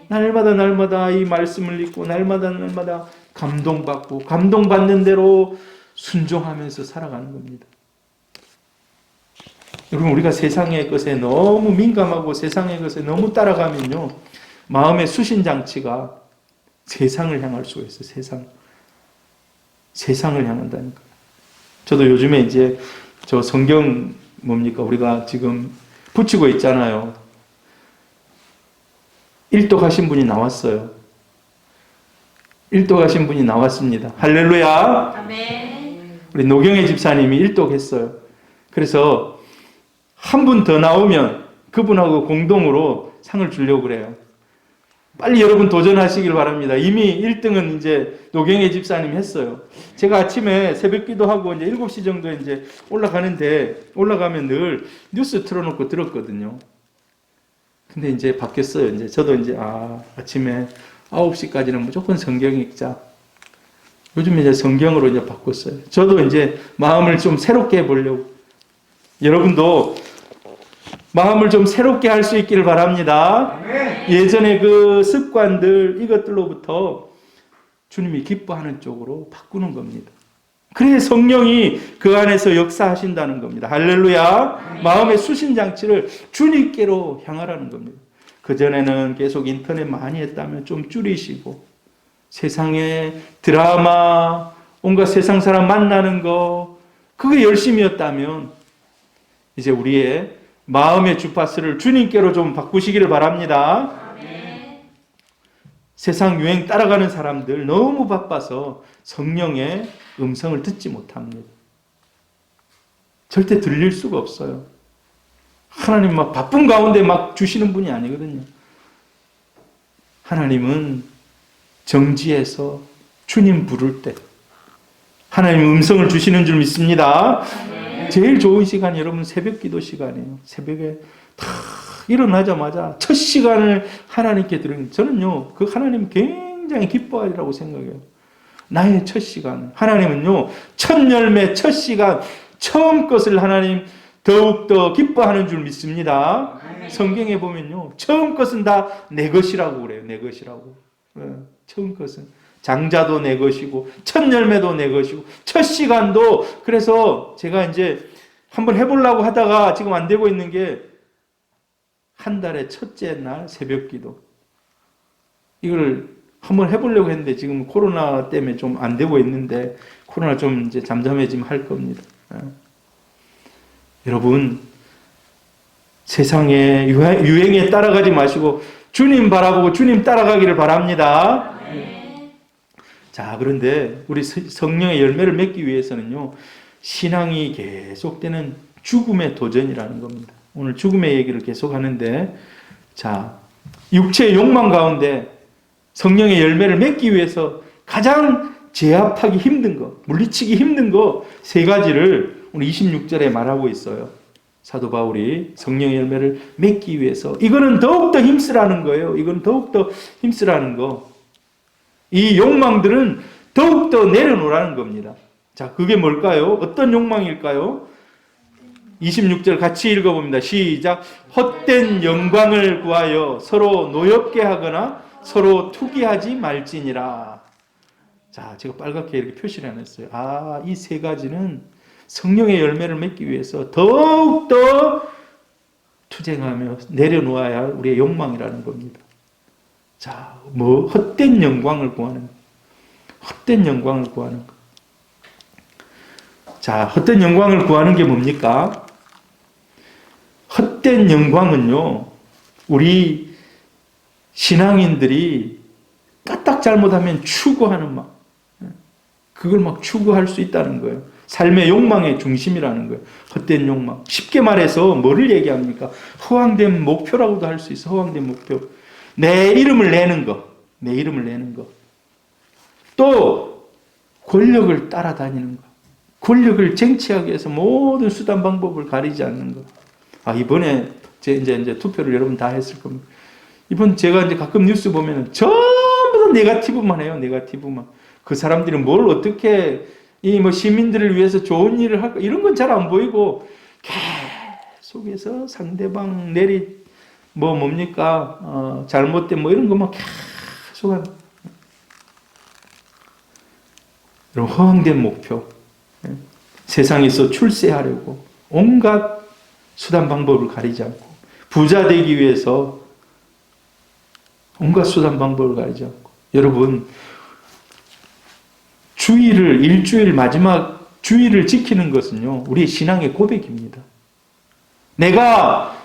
날마다 이 말씀을 읽고 날마다 감동받고 감동받는 대로 순종하면서 살아가는 겁니다. 여러분, 우리가 세상의 것에 너무 민감하고 세상의 것에 너무 따라가면요, 마음의 수신장치가 세상을 향할 수가 있어요. 세상을 향한다니까. 저도 요즘에 이제 저 성경 뭡니까? 우리가 지금 붙이고 있잖아요. 일독하신 분이 나왔어요. 일독하신 분이 나왔습니다. 할렐루야. 아멘. 우리 노경혜 집사님이 일독했어요. 그래서 한 분 더 나오면 그분하고 공동으로 상을 주려고 그래요. 빨리 여러분 도전하시길 바랍니다. 이미 1등은 이제 노경혜 집사님이 했어요. 제가 아침에 새벽 기도하고 이제 7시 정도에 이제 올라가면 늘 뉴스 틀어놓고 들었거든요. 근데 이제 바뀌었어요. 이제 저도 이제 아침에 9시까지는 무조건 성경 읽자. 요즘 이제 성경으로 이제 바꿨어요. 저도 이제 마음을 좀 새롭게 해보려고. 여러분도 마음을 좀 새롭게 할 수 있기를 바랍니다. 예전에 그 습관들, 이것들로부터 주님이 기뻐하는 쪽으로 바꾸는 겁니다. 그래야 성령이 그 안에서 역사하신다는 겁니다. 할렐루야. 마음의 수신장치를 주님께로 향하라는 겁니다. 그전에는 계속 인터넷 많이 했다면 좀 줄이시고, 세상의 드라마, 온갖 세상 사람 만나는 거, 그게 열심이었다면 이제 우리의 마음의 주파수를 주님께로 좀 바꾸시기를 바랍니다. 아멘. 세상 유행 따라가는 사람들 너무 바빠서 성령의 음성을 듣지 못합니다. 절대 들릴 수가 없어요. 하나님 막 바쁜 가운데 막 주시는 분이 아니거든요. 하나님은 정지해서 주님 부를 때 하나님 음성을 주시는 줄 믿습니다. 제일 좋은 시간이 여러분 새벽 기도 시간이에요. 새벽에 다 일어나자마자 첫 시간을 하나님께 드리는, 저는요, 그 하나님 굉장히 기뻐하리라고 생각해요. 나의 첫 시간. 하나님은요, 첫 열매, 첫 시간, 처음 것을 하나님 더욱더 기뻐하는 줄 믿습니다. 성경에 보면요, 처음 것은 다 내 것이라고 그래요. 내 것이라고. 처음 것은. 장자도 내 것이고, 첫 열매도 내 것이고, 첫 시간도. 그래서 제가 이제 한번 해보려고 하다가 지금 안 되고 있는 게, 한 달에 첫째 날 새벽 기도. 이걸 한번 해보려고 했는데 지금 코로나 때문에 좀 안 되고 있는데, 코로나 좀 이제 잠잠해지면 할 겁니다. 여러분, 세상의 유행에 따라가지 마시고 주님 바라보고 주님 따라가기를 바랍니다. 자, 그런데 우리 성령의 열매를 맺기 위해서는요, 신앙이 계속되는 죽음의 도전이라는 겁니다. 오늘 죽음의 얘기를 계속 하는데, 자, 육체의 욕망 가운데 성령의 열매를 맺기 위해서 가장 제압하기 힘든 거, 물리치기 힘든 거 세 가지를 오늘 26절에 말하고 있어요. 사도 바울이 성령의 열매를 맺기 위해서. 이거는 더욱더 힘쓰라는 거예요. 이건 더욱더 힘쓰라는 거. 이 욕망들은 더욱더 내려놓으라는 겁니다. 자, 그게 뭘까요? 어떤 욕망일까요? 26절 같이 읽어봅니다. 시작. 헛된 영광을 구하여 서로 노엽게 하거나 서로 투기하지 말지니라. 자, 제가 빨갛게 이렇게 표시를 해놨어요. 아, 이 세 가지는 성령의 열매를 맺기 위해서 더욱더 투쟁하며 내려놓아야 할 우리의 욕망이라는 겁니다. 자, 뭐 헛된 영광을 구하는, 헛된 영광을 구하는 것. 자, 헛된 영광을 구하는 게 뭡니까? 헛된 영광은요, 우리 신앙인들이 까딱 잘못하면 추구하는 그걸 막 추구할 수 있다는 거예요. 삶의 욕망의 중심이라는 거예요. 헛된 욕망. 쉽게 말해서 뭐를 얘기합니까? 허황된 목표라고도 할 수 있어. 허황된 목표. 내 이름을 내는 거. 내 이름을 내는 거. 또 권력을 따라다니는 거. 권력을 쟁취하기 위해서 모든 수단 방법을 가리지 않는 거. 아, 이번에 이제 투표를 여러분 다 했을 겁니다. 이번 제가 이제 가끔 뉴스 보면은 전부 다 네거티브만 해요. 네거티브만. 그 사람들이 뭘 어떻게 이 뭐 시민들을 위해서 좋은 일을 할까, 이런 건 잘 안 보이고 계속해서 상대방 뭡니까 잘못된 뭐 이런 것만 계속 하는 이런 허황된 목표. 세상에서 출세하려고 온갖 수단 방법을 가리지 않고, 부자 되기 위해서 온갖 수단 방법을 가리지 않고. 여러분, 주일을, 일주일 마지막 주일을 지키는 것은요, 우리의 신앙의 고백입니다. 내가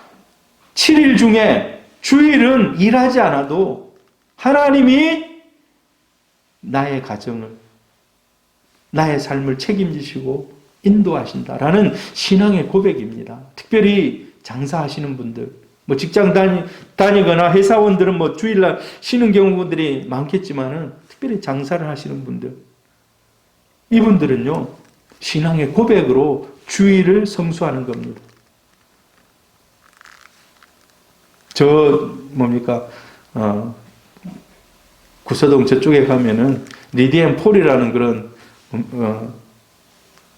7일 중에 주일은 일하지 않아도 하나님이 나의 가정을, 나의 삶을 책임지시고 인도하신다라는 신앙의 고백입니다. 특별히 장사하시는 분들, 뭐 직장 다니거나 회사원들은 뭐 주일날 쉬는 경우들이 많겠지만은, 특별히 장사를 하시는 분들, 이분들은요, 신앙의 고백으로 주일을 성수하는 겁니다. 구서동 저쪽에 가면은 리디앤 폴이라는 그런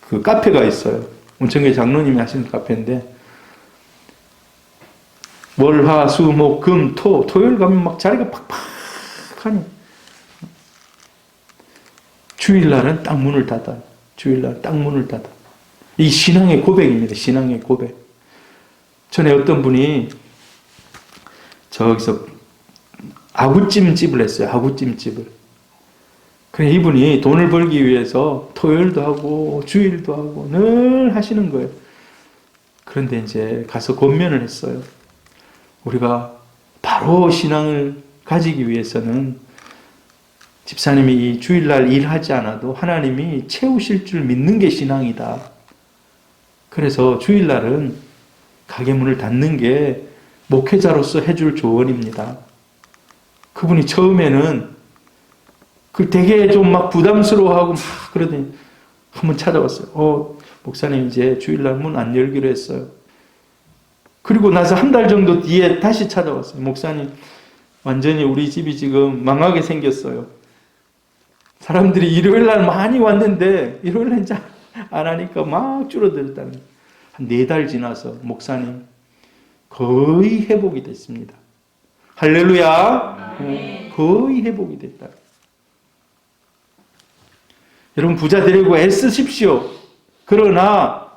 그 카페가 있어요. 온천교회 장로님이 하시는 카페인데, 월, 화, 수, 목, 금, 토, 토요일 가면 막 자리가 팍팍하니, 주일날은 딱 문을 닫아요. 주일날 딱 문을 닫아. 이 신앙의 고백입니다. 신앙의 고백. 전에 어떤 분이 저기서 아구찜집을 했어요. 아구찜집을. 그래, 이분이 돈을 벌기 위해서 토요일도 하고 주일도 하고 늘 하시는 거예요. 그런데 이제 가서 권면을 했어요. 우리가 바로 신앙을 가지기 위해서는 집사님이 이 주일날 일하지 않아도 하나님이 채우실 줄 믿는 게 신앙이다. 그래서 주일날은 가게 문을 닫는 게 목회자로서 해줄 조언입니다. 그분이 처음에는 되게 좀 막 부담스러워하고 막 그러더니 한번 찾아왔어요. 목사님 이제 주일날 문 안 열기로 했어요. 그리고 나서 한 달 정도 뒤에 다시 찾아왔어요. 목사님, 완전히 우리 집이 지금 망하게 생겼어요. 사람들이 일요일 날 많이 왔는데 일요일 날 이제 안 하니까 막 줄어들었다는 거예요. 한 4달 지나서 목사님 거의 회복이 됐습니다. 할렐루야. 거의 회복이 됐다. 여러분 부자 되려고 애쓰십시오. 그러나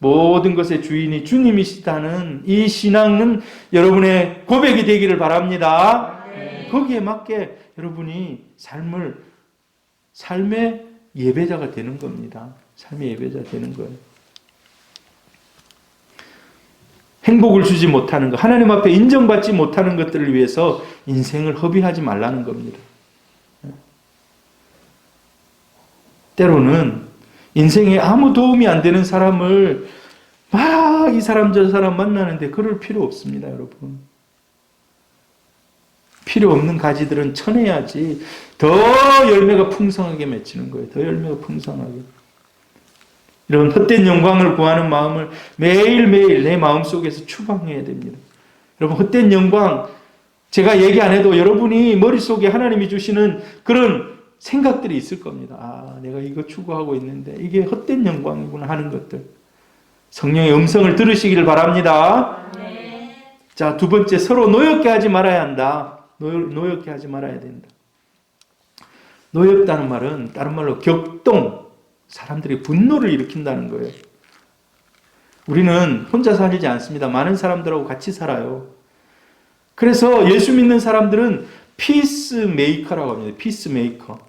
모든 것의 주인이 주님이시다는 이 신앙은 여러분의 고백이 되기를 바랍니다. 거기에 맞게 여러분이 삶의 예배자가 되는 겁니다. 삶의 예배자 되는 거예요. 행복을 주지 못하는 것, 하나님 앞에 인정받지 못하는 것들을 위해서 인생을 허비하지 말라는 겁니다. 때로는 인생에 아무 도움이 안 되는 사람을 막 이 사람 저 사람 만나는데 그럴 필요 없습니다, 여러분. 필요 없는 가지들은 쳐내야지 더 열매가 풍성하게 맺히는 거예요. 더 열매가 풍성하게. 이런 헛된 영광을 구하는 마음을 매일매일 내 마음속에서 추방해야 됩니다. 여러분 헛된 영광 제가 얘기 안 해도 여러분이 머릿속에 하나님이 주시는 그런 생각들이 있을 겁니다. 아, 내가 이거 추구하고 있는데 이게 헛된 영광이구나 하는 것들. 성령의 음성을 들으시기를 바랍니다. 자, 두 번째, 서로 노엽게 하지 말아야 한다. 노엽게 하지 말아야 된다. 노엽다는 말은 다른 말로 격동, 사람들이 분노를 일으킨다는 거예요. 우리는 혼자 살지 않습니다. 많은 사람들하고 같이 살아요. 그래서 예수 믿는 사람들은 피스메이커라고 합니다. 피스메이커.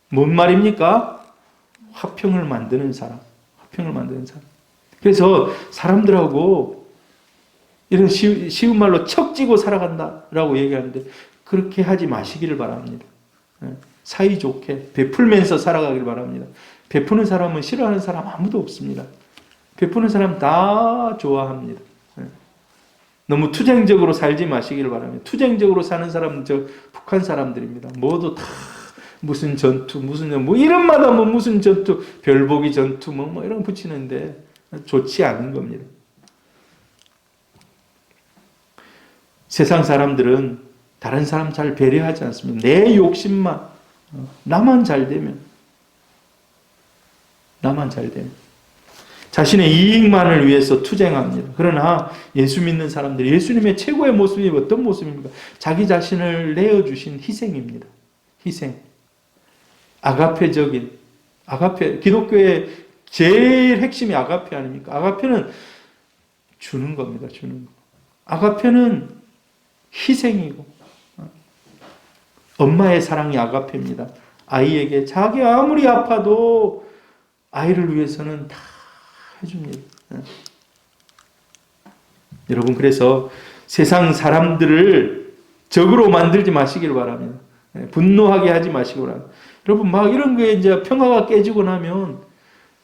뭔 말입니까? 화평을 만드는 사람. 화평을 만드는 사람. 그래서 사람들하고 이런 쉬운 말로 척지고 살아간다라고 얘기하는데 그렇게 하지 마시기를 바랍니다. 사이좋게 베풀면서 살아가길 바랍니다. 베푸는 사람은 싫어하는 사람 아무도 없습니다. 베푸는 사람 다 좋아합니다. 너무 투쟁적으로 살지 마시기를 바랍니다. 투쟁적으로 사는 사람은 북한 사람들입니다. 모두 다 무슨 전투, 뭐 이름마다 뭐 무슨 전투, 별보기 전투 뭐 이런 거 붙이는데 좋지 않은 겁니다. 세상 사람들은 다른 사람 잘 배려하지 않습니다. 내 욕심만, 나만 잘 되면 자신의 이익만을 위해서 투쟁합니다. 그러나 예수 믿는 사람들이 예수님의 최고의 모습이 어떤 모습입니까? 자기 자신을 내어주신 희생입니다. 희생. 아가페적인, 기독교의 제일 핵심이 아가페 아닙니까? 아가페는 주는 겁니다. 주는 거. 아가페는 희생이고 엄마의 사랑이 아가페입니다. 아이에게 자기 아무리 아파도 아이를 위해서는 다 해줍니다. 여러분 그래서 세상 사람들을 적으로 만들지 마시길 바랍니다. 분노하게 하지 마시기 바랍니다. 여러분 막 이런 거에 이제 평화가 깨지고 나면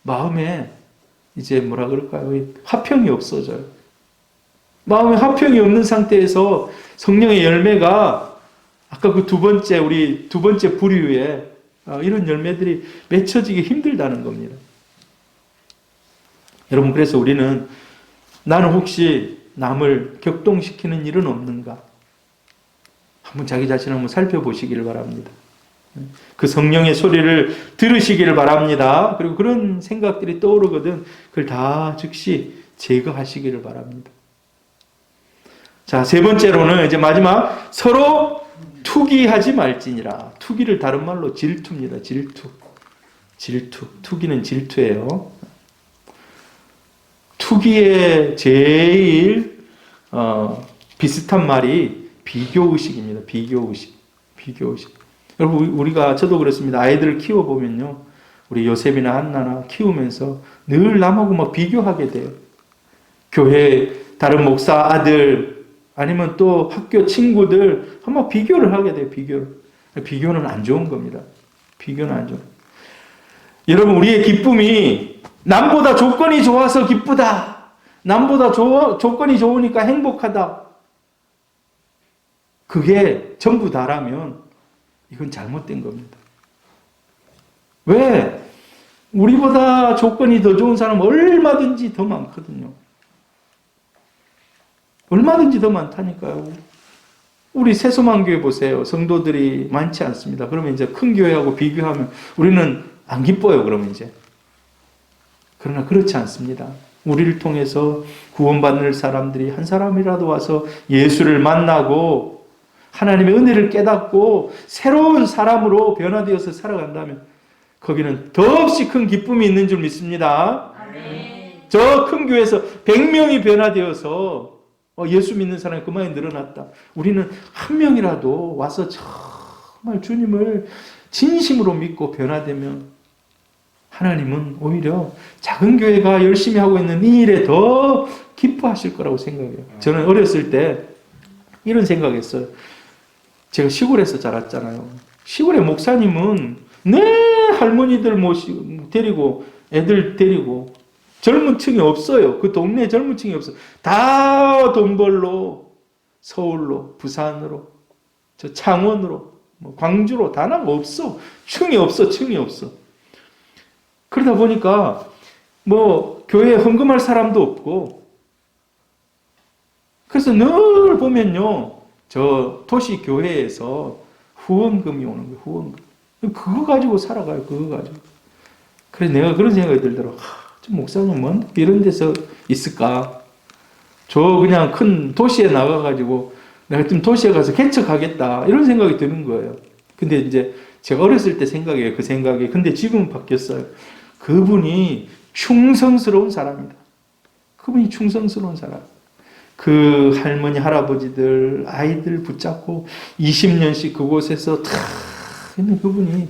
마음에 이제 뭐라 그럴까요? 화평이 없어져요. 마음에 화평이 없는 상태에서 성령의 열매가 아까 그 우리 두 번째 부류에 이런 열매들이 맺혀지기 힘들다는 겁니다. 여러분 그래서 우리는 나는 혹시 남을 격동시키는 일은 없는가? 한번 자기 자신을 한번 살펴보시기를 바랍니다. 그 성령의 소리를 들으시기를 바랍니다. 그리고 그런 생각들이 떠오르거든 그걸 다 즉시 제거하시기를 바랍니다. 자, 세 번째로는 이제 마지막 서로 투기하지 말지니라. 투기를 다른 말로 질투입니다. 질투. 투기는 질투예요. 투기의 제일 비슷한 말이 비교의식입니다. 비교의식. 여러분 저도 그렇습니다. 아이들을 키워보면요. 우리 요셉이나 한나나 키우면서 늘 남하고 막 비교하게 돼요. 교회 다른 목사 아들 아니면 또 학교 친구들 막 비교를 하게 돼요. 비교는 안 좋은 겁니다. 비교는 안 좋은. 여러분 우리의 기쁨이 남보다 조건이 좋아서 기쁘다. 남보다 조건이 좋으니까 행복하다. 그게 전부 다라면 이건 잘못된 겁니다. 왜? 우리보다 조건이 더 좋은 사람은 얼마든지 더 많거든요. 얼마든지 더 많다니까요. 우리 새소만교회 보세요. 성도들이 많지 않습니다. 그러면 이제 큰 교회하고 비교하면 우리는 안 기뻐요. 그러면 이제. 그러나 그렇지 않습니다. 우리를 통해서 구원받는 사람들이 한 사람이라도 와서 예수를 만나고 하나님의 은혜를 깨닫고 새로운 사람으로 변화되어서 살아간다면 거기는 더없이 큰 기쁨이 있는 줄 믿습니다. 저 큰 교회에서 100명이 변화되어서 예수 믿는 사람이 그만이 늘어났다. 우리는 한 명이라도 와서 정말 주님을 진심으로 믿고 변화되면 하나님은 오히려 작은 교회가 열심히 하고 있는 이 일에 더 기뻐하실 거라고 생각해요. 저는 어렸을 때 이런 생각했어요. 제가 시골에서 자랐잖아요. 시골의 목사님은 할머니들 모시고 데리고 애들 데리고 젊은 층이 없어요. 그 동네에 젊은 층이 없어요. 다 돈 벌러 서울로, 부산으로, 저 창원으로, 광주로 다 나가 없어. 층이 없어. 그러다 보니까 교회에 헌금할 사람도 없고 그래서 늘 보면요. 저 도시 교회에서 후원금이 오는 거예요. 후원금. 그거 가지고 살아가요. 그거 가지고. 그래서 내가 그런 생각이 들더라고. 저 목사님은 이런 데서 있을까? 저 그냥 큰 도시에 나가가지고 내가 좀 도시에 가서 개척하겠다. 이런 생각이 드는 거예요. 근데 이제 제가 어렸을 때 생각이에요. 그 생각이. 근데 지금은 바뀌었어요. 그분이 충성스러운 사람이다. 그분이 충성스러운 사람. 그 할머니, 할아버지들, 아이들 붙잡고 20년씩 그곳에서 다 있는 그분이.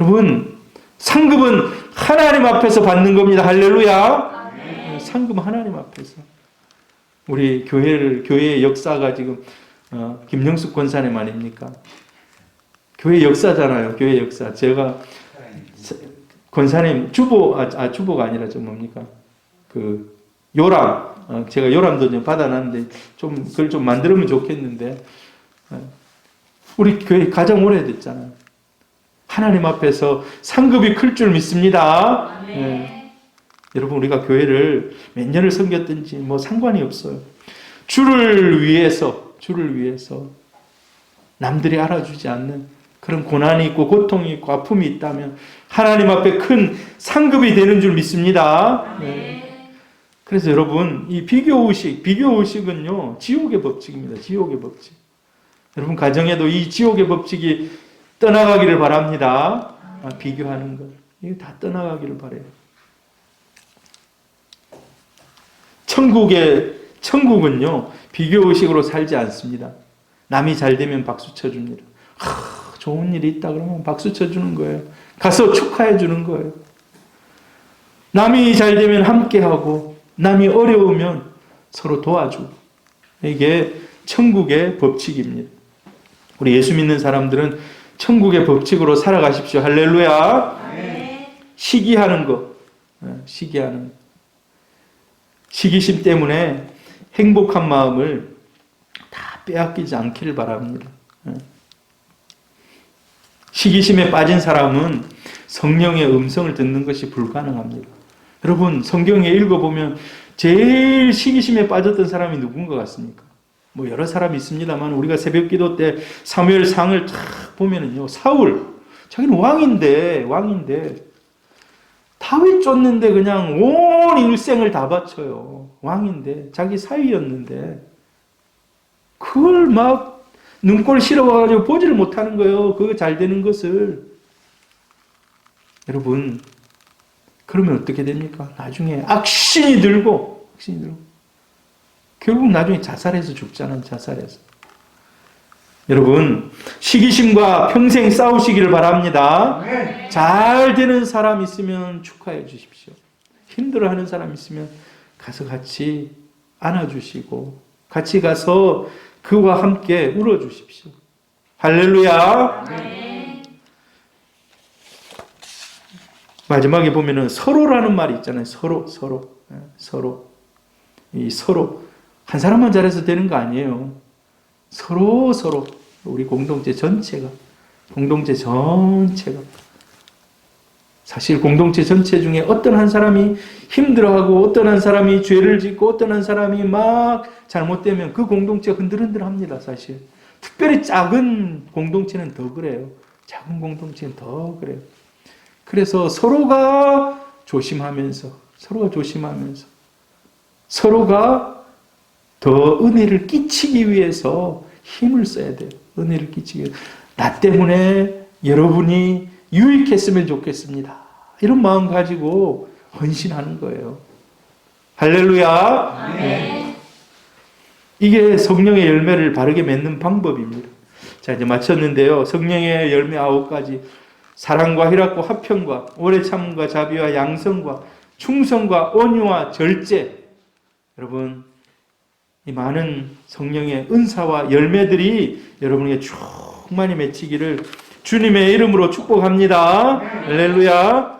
여러분, 상급은 하나님 앞에서 받는 겁니다. 할렐루야. 네. 상급은 하나님 앞에서. 우리 교회의 역사가 지금 김영숙 권사님 아닙니까? 교회 역사잖아요. 교회 역사. 제가 권사님 주보가 아니라 뭡니까? 그 요람. 제가 요람도 좀 받아놨는데 그걸 좀 만들면 좋겠는데 우리 교회 가장 오래됐잖아요. 하나님 앞에서 상급이 클 줄 믿습니다. 네. 여러분 우리가 교회를 몇 년을 섬겼든지 상관이 없어요. 주를 위해서 남들이 알아주지 않는 그런 고난이 있고 고통이 있고 아픔이 있다면 하나님 앞에 큰 상급이 되는 줄 믿습니다. 네. 그래서 여러분 이 비교의식은요 지옥의 법칙입니다. 지옥의 법칙. 여러분 가정에도 이 지옥의 법칙이 떠나가기를 바랍니다. 비교하는 것 이거 다 떠나가기를 바래요. 천국은요 비교의식으로 살지 않습니다. 남이 잘 되면 박수 쳐줍니다. 좋은 일이 있다 그러면 박수 쳐주는 거예요. 가서 축하해 주는 거예요. 남이 잘 되면 함께하고 남이 어려우면 서로 도와주고 이게 천국의 법칙입니다. 우리 예수 믿는 사람들은 천국의 법칙으로 살아가십시오. 할렐루야. 네. 시기하는 거. 시기심 때문에 행복한 마음을 다 빼앗기지 않기를 바랍니다. 시기심에 빠진 사람은 성령의 음성을 듣는 것이 불가능합니다. 여러분 성경에 읽어보면 제일 시기심에 빠졌던 사람이 누군 것 같습니까? 여러 사람이 있습니다만 우리가 새벽기도 때 사무엘상을 탁 보면은요 사울 자기는 왕인데 다윗 쫓는데 그냥 온 일생을 다 바쳐요. 왕인데 자기 사위였는데 그걸 막 눈꼴 싫어가지고 보지를 못하는 거예요. 그거 잘 되는 것을. 여러분 그러면 어떻게 됩니까? 나중에 악신이 들고 결국 나중에 자살해서 죽잖아요. 자살해서. 여러분 시기심과 평생 싸우시기를 바랍니다. 네. 잘 되는 사람 있으면 축하해 주십시오. 힘들어하는 사람 있으면 가서 같이 안아주시고 같이 가서 그와 함께 울어주십시오. 할렐루야. 네. 마지막에 보면은 서로라는 말이 있잖아요. 서로. 이 서로 한 사람만 잘해서 되는 거 아니에요. 서로 우리 공동체 전체가 사실 공동체 전체 중에 어떤 한 사람이 힘들어하고 어떤 한 사람이 죄를 짓고 어떤 한 사람이 막 잘못되면 그 공동체가 흔들흔들합니다. 사실 특별히 작은 공동체는 더 그래요. 작은 공동체는 더 그래요. 그래서 서로가 조심하면서 서로가 더 은혜를 끼치기 위해서 힘을 써야 돼요. 은혜를 끼치기 위해서. 나 때문에 여러분이 유익했으면 좋겠습니다. 이런 마음 가지고 헌신하는 거예요. 할렐루야. 네. 이게 성령의 열매를 바르게 맺는 방법입니다. 자, 이제 마쳤는데요. 성령의 열매 9가지. 사랑과 희락과 화평과 오래 참음과 자비와 양성과 충성과 온유와 절제. 여러분, 이 많은 성령의 은사와 열매들이 여러분에게 충만히 맺히기를 주님의 이름으로 축복합니다. 할렐루야.